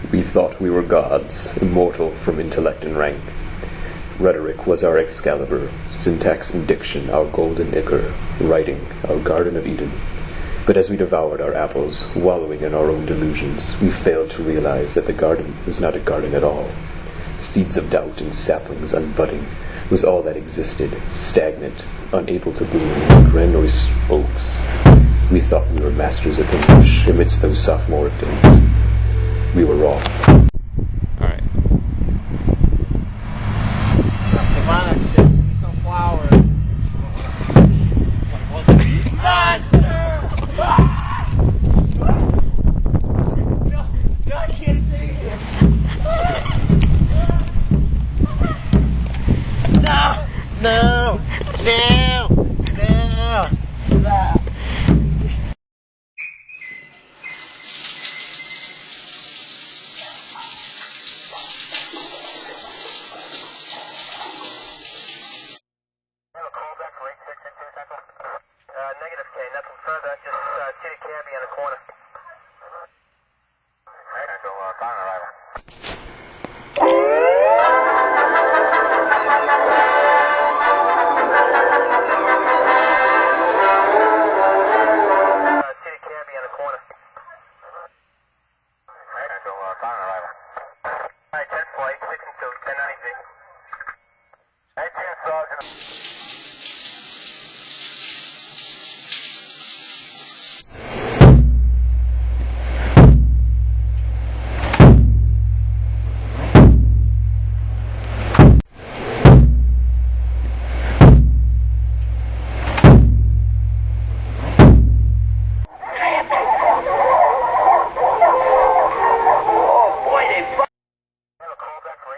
We thought we were gods, immortal from intellect and rank. Rhetoric was our Excalibur, syntax and diction our golden ichor, writing our Garden of Eden. But as we devoured our apples, wallowing in our own delusions, we failed to realize that the garden was not a garden at all. Seeds of doubt and saplings unbudding was all that existed, stagnant, unable to bloom like granary spokes. We thought we were masters of English amidst those sophomoric days. We were wrong. Alright. Come on, shit. Give me some flowers. Monster! No, I can't take it. No! Negative K, nothing further, just Kitty Cabby on the corner. Final arrival. Kitty Cabby on the corner. Final arrival. Alright, 10 flight, 6 and 2, 1090G. 18 Sergeant. Call back for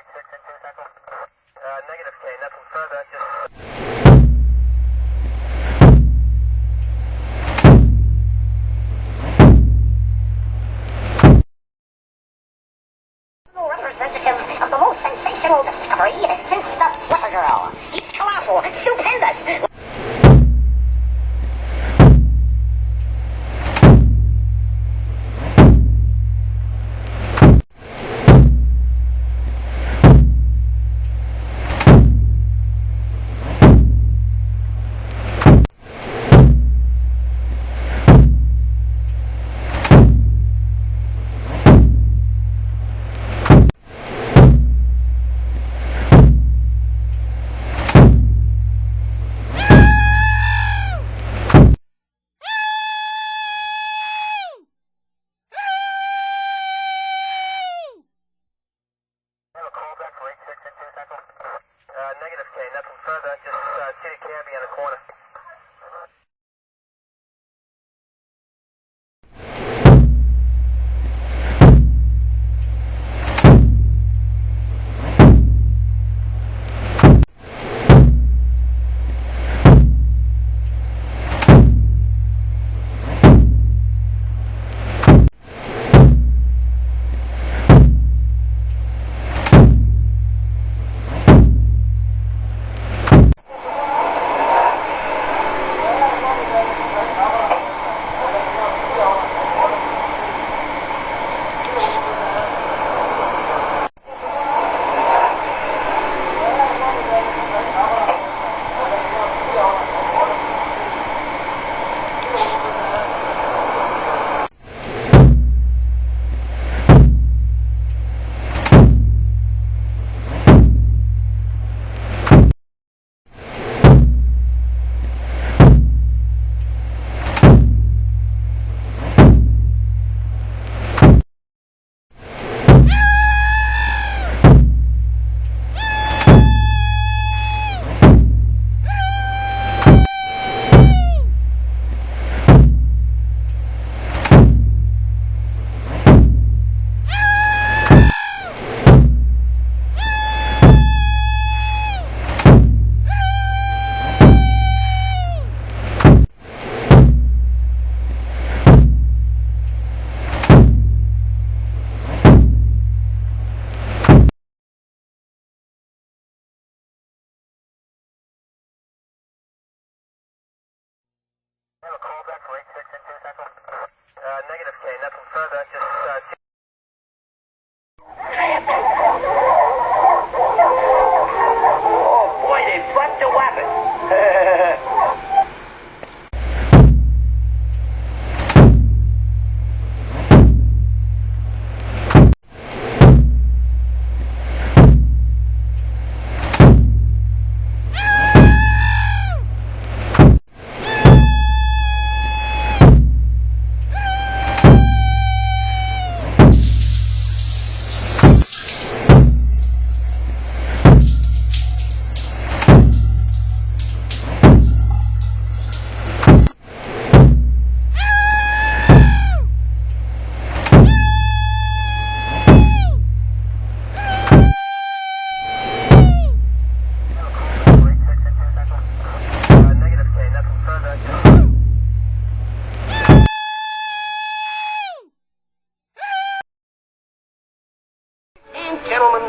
Gentlemen,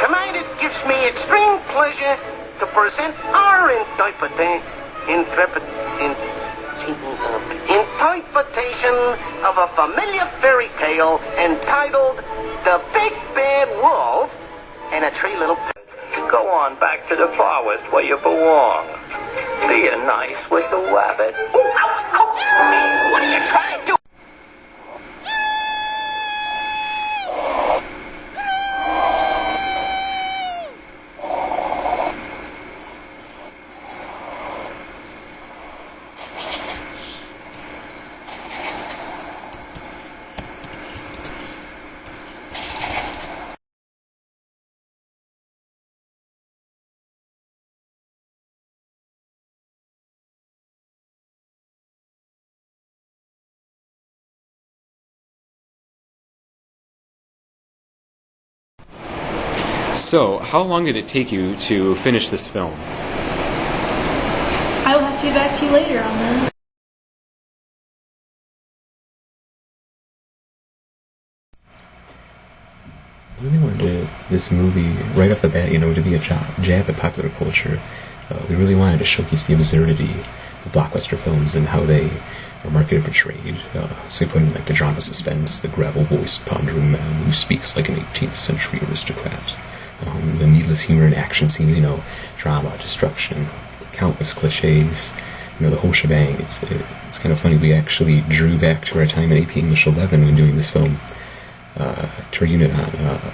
tonight it gives me extreme pleasure to present our interpretation of a familiar fairy tale entitled The Big Bad Wolf and a Three Little Pigs. Go on back to the forest where you belong. Be a nice little rabbit. Ooh, ouch, ouch! What are you trying to do? So, how long did it take you to finish this film? I will have to get back to you later on that. I really wanted this movie, right off the bat, to be a jab at popular culture. We really wanted to showcase the absurdity of blockbuster films and how they are marketed and portrayed. So we put in the drama suspense, the gravel-voiced pondering man who speaks like an 18th century aristocrat. The needless humor and action scenes, drama, destruction, countless cliches, the whole shebang. It's kind of funny. We actually drew back to our time in AP English 11 when doing this film, to our unit on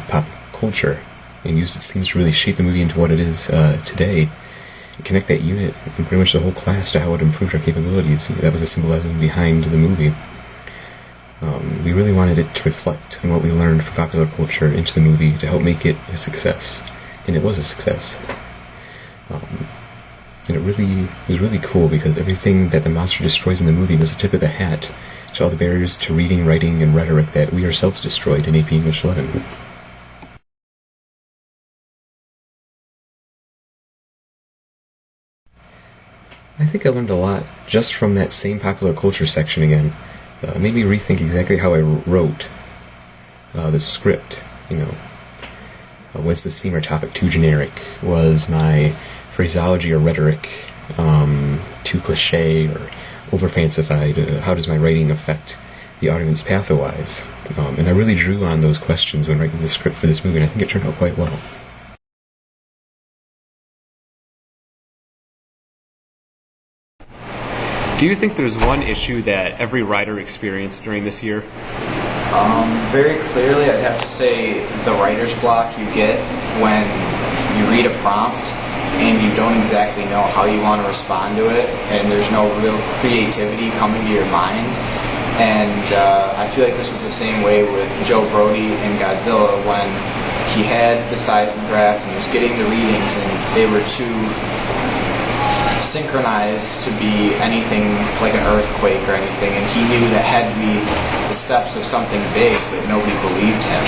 pop culture, and used its themes to really shape the movie into what it is today, and connect that unit and pretty much the whole class to how it improved our capabilities. That was the symbolism behind the movie. We really wanted it to reflect on what we learned from popular culture into the movie to help make it a success, and it was a success. And it was really cool because everything that the monster destroys in the movie was a tip of the hat to all the barriers to reading, writing, and rhetoric that we ourselves destroyed in AP English 11. I think I learned a lot just from that same popular culture section again. It made me rethink exactly how I wrote the script. Was this theme or topic too generic? Was my phraseology or rhetoric too cliche or over-fancified? How does my writing affect the audience pathwise? And I really drew on those questions when writing the script for this movie, and I think it turned out quite well. Do you think there's one issue that every writer experienced during this year? Very clearly, I'd have to say the writer's block you get when you read a prompt and you don't exactly know how you want to respond to it, and there's no real creativity coming to your mind. And I feel like this was the same way with Joe Brody and Godzilla when he had the seismograph and he was getting the readings and they were too synchronized to be anything like an earthquake or anything, and he knew that had to be the steps of something big, but nobody believed him.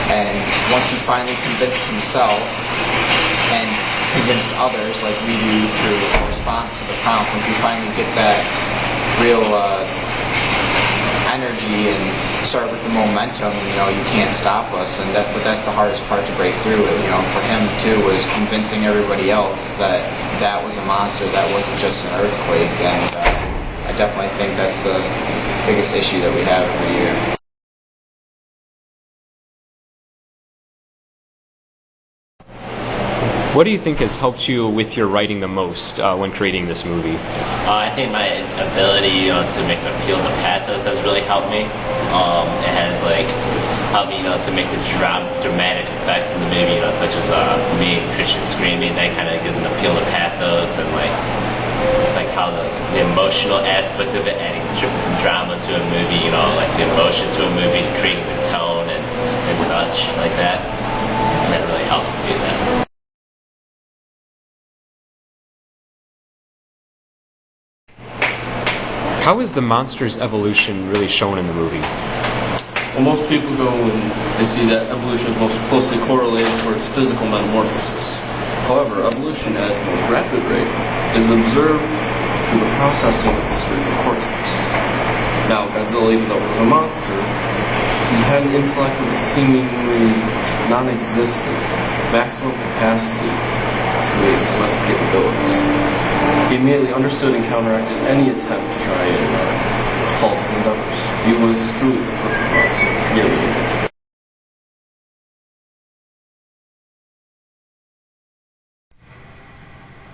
And once he finally convinced himself and convinced others, like we do through a response to the prompt, once we finally get that real energy and start with the momentum, you can't stop us, but that's the hardest part to break through it. For him too was convincing everybody else that that was a monster, that wasn't just an earthquake, and I definitely think that's the biggest issue that we have every year. What do you think has helped you with your writing the most when creating this movie? I think my ability, to make the appeal to pathos has really helped me. It has helped me, to make the dramatic effects in the movie, such as me and Christian screaming. That kind of gives an appeal to pathos, and how the emotional aspect of it, adding drama to a movie, the emotion to a movie, creating the tone and such like that. And that really helps to do that. How is the monster's evolution really shown in the movie? Well, most people go and they see that evolution is most closely correlated towards physical metamorphosis. However, evolution at its most rapid rate is observed through the processing of the cerebral cortex. Now, Godzilla, even though he was a monster, he had an intellect with a seemingly non-existent maximum capacity to his mental capabilities. He immediately understood and counteracted any attempt to try and halt his endeavors. He was truly the perfect monster, nearly invincible.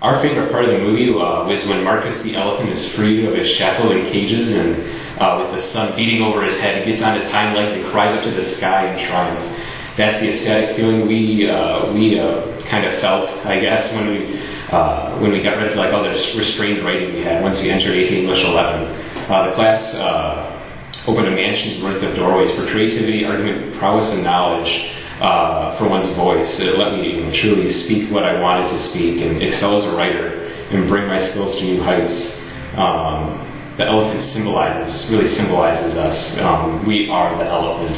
Our favorite part of the movie was when Marcus the elephant is freed of his shackles and cages, and with the sun beating over his head, he gets on his hind legs and cries up to the sky in triumph. That's the ecstatic feeling we kind of felt, I guess, when we got rid of all the restrained writing we had once we entered AP English 11. The class opened a mansion's worth of doorways for creativity, argument, prowess, and knowledge for one's voice. It let me truly speak what I wanted to speak and excel as a writer and bring my skills to new heights. The elephant really symbolizes us. We are the elephant.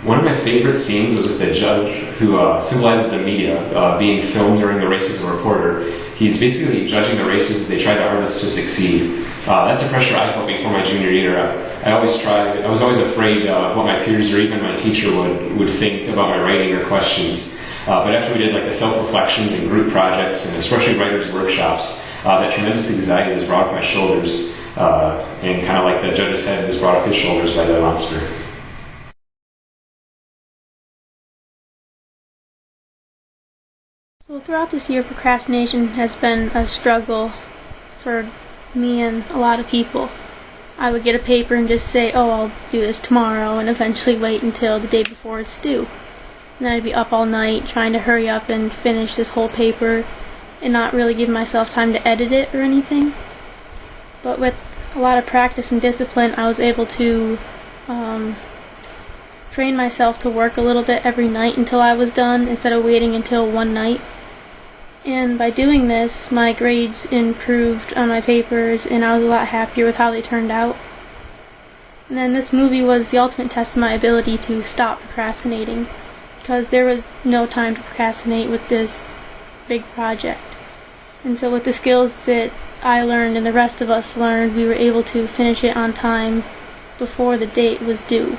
One of my favorite scenes was the judge who symbolizes the media being filmed during the race as a reporter. He's basically judging the racers as they try their hardest to succeed. That's the pressure I felt before my junior year. I was always afraid of what my peers or even my teacher would think about my writing or questions. But after we did the self-reflections and group projects, and especially writers' workshops, that tremendous anxiety was brought off my shoulders, and kind of like the judge's head was brought off his shoulders by the monster. So throughout this year, procrastination has been a struggle for me and a lot of people. I would get a paper and just say, oh, I'll do this tomorrow, and eventually wait until the day before it's due. And then I'd be up all night trying to hurry up and finish this whole paper and not really give myself time to edit it or anything. But with a lot of practice and discipline, I was able to train myself to work a little bit every night until I was done instead of waiting until one night. And by doing this, my grades improved on my papers, and I was a lot happier with how they turned out. And then this movie was the ultimate test of my ability to stop procrastinating, because there was no time to procrastinate with this big project. And so with the skills that I learned and the rest of us learned, we were able to finish it on time before the date was due.